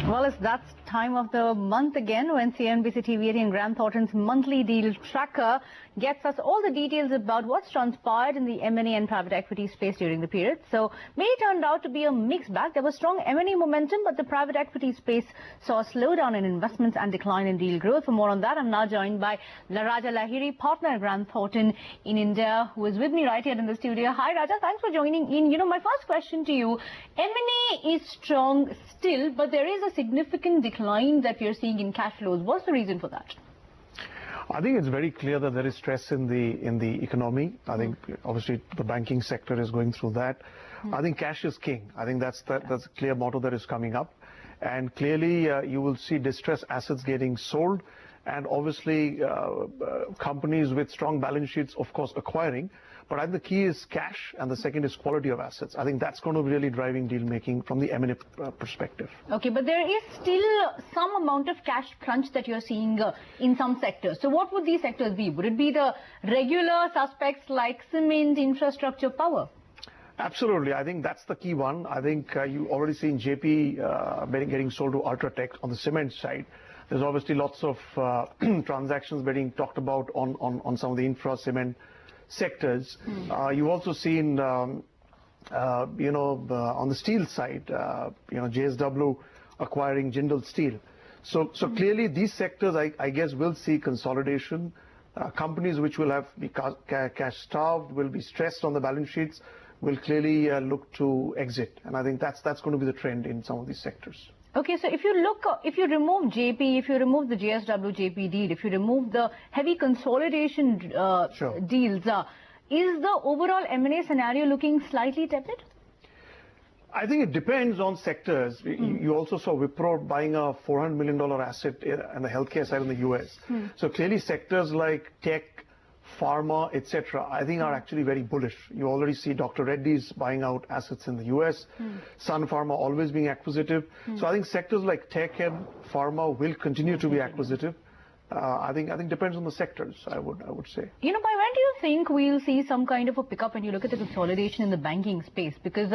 Well, it's that time of the month again when CNBC TV and Grant Thornton's monthly deal tracker gets us all the details about what's transpired in the M&A and private equity space during the period. So, May turned out to be a mixed bag. There was strong M&A momentum, but the private equity space saw a slowdown in investments and decline in deal growth. For more on that, I'm now joined by Raja Lahiri, partner at Grant Thornton in India, who is with me right here in the studio. Hi, Raja. Thanks for joining in. My first question to you, M&A is strong still, but there is a significant decline that we are seeing in cash flows. What's the reason for that? I think it's very clear that there is stress in the economy. I think obviously the banking sector is going through that. I think cash is king. I think that's a clear motto that is coming up. And clearly you will see distressed assets getting sold, and obviously companies with strong balance sheets, of course, acquiring. But I think the key is cash, and the second is quality of assets. I think that's going to be really driving deal making from the M&A perspective. Okay, but there is still some amount of cash crunch that you're seeing in some sectors. So what would these sectors be? Would it be the regular suspects like cement, infrastructure, power? Absolutely. I think that's the key one. I think you already seen JP getting sold to Ultratech on the cement side. There's obviously lots of transactions being talked about on some of the infra cement sectors. You've also seen, on the steel side, JSW acquiring Jindal Steel. So clearly these sectors, I guess, will see consolidation. Companies which will be cash starved, will be stressed on the balance sheets, will clearly look to exit. And I think that's going to be the trend in some of these sectors. Okay, so if you remove JP, if you remove the JSW JP deal, if you remove the heavy consolidation deals, is the overall M&A scenario looking slightly tepid? I think it depends on sectors. You also saw Wipro buying a $400 million asset in the healthcare side in the US. So clearly sectors like tech, pharma, etc., I think are actually very bullish. You already see Dr. Reddy's buying out assets in the US, Sun Pharma always being acquisitive. So I think sectors like tech and pharma will continue to be acquisitive. I think depends on the sectors, I would say. By when do you think we'll see some kind of a pickup when you look at the consolidation in the banking space? Because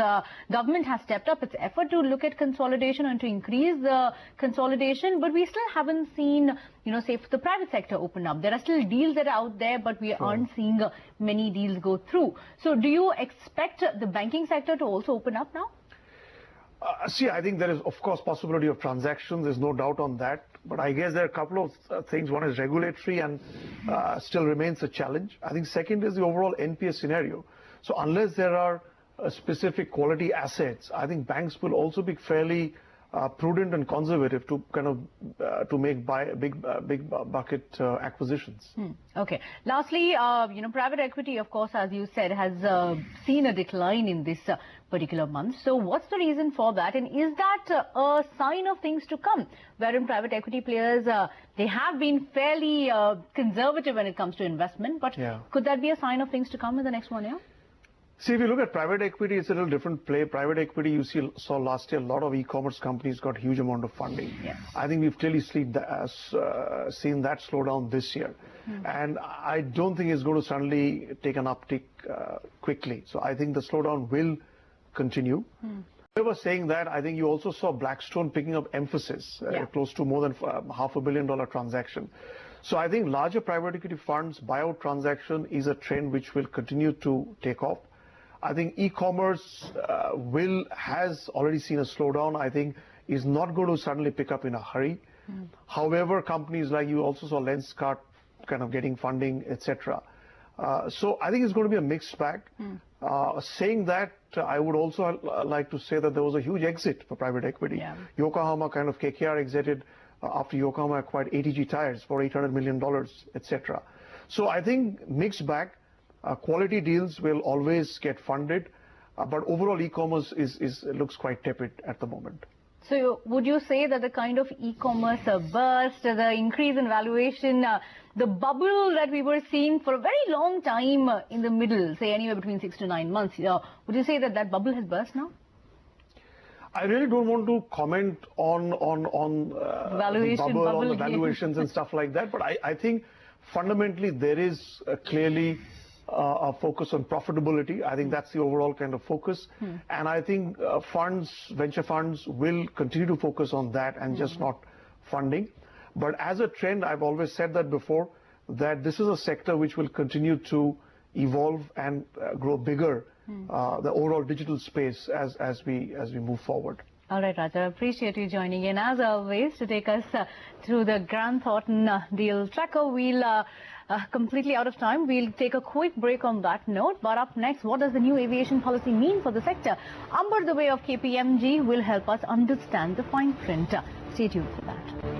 government has stepped up its effort to look at consolidation and to increase the consolidation, but we still haven't seen, say, for the private sector open up. There are still deals that are out there, but we aren't seeing many deals go through. So do you expect the banking sector to also open up now? See, I think there is, of course, possibility of transactions. There's no doubt on that. But I guess there are a couple of things. One is regulatory and still remains a challenge. I think second is the overall NPS scenario. So unless there are specific quality assets, I think banks will also be fairly prudent and conservative to kind of to make big bucket acquisitions. Okay. Lastly, private equity, of course, as you said, has seen a decline in this particular month. So what's the reason for that? And is that a sign of things to come? Wherein private equity players, they have been fairly conservative when it comes to investment. But could that be a sign of things to come in the next 1 year? See, if you look at private equity, it's a little different play. Private equity, you saw last year, a lot of e-commerce companies got huge amount of funding. Yes. I think we've clearly seen that slow down this year. And I don't think it's going to suddenly take an uptick quickly. So I think the slowdown will continue. However, saying that, I think you also saw Blackstone picking up emphasis, close to more than $500 million transaction. So I think larger private equity funds, buyout transaction is a trend which will continue to take off. I think e-commerce has already seen a slowdown. I think is not going to suddenly pick up in a hurry. However, companies like you also saw Lenskart kind of getting funding, etc. So I think it's going to be a mixed bag. Saying that, I would also like to say that there was a huge exit for private equity. Yokohama kind of KKR exited after Yokohama acquired ATG Tires for $800 million, etc. So I think mixed bag. Quality deals will always get funded, but overall e-commerce looks quite tepid at the moment. So would you say that the kind of e-commerce burst, the increase in valuation, the bubble that we were seeing for a very long time in the middle, say anywhere between 6 to 9 months, would you say that that bubble has burst now? I really don't want to comment on the bubble, on the valuations and stuff like that, but I think fundamentally there is clearly a focus on profitability. I think that's the overall kind of focus. And I think venture funds will continue to focus on that and just not funding. But as a trend, I've always said that before, that this is a sector which will continue to evolve and grow bigger, the overall digital space as we move forward. All right, Raja, appreciate you joining in as always to take us through the Grant Thornton deal tracker. We'll completely out of time. We'll take a quick break on that note. But up next, what does the new aviation policy mean for the sector? Amber, the way of KPMG, will help us understand the fine print. Stay tuned for that.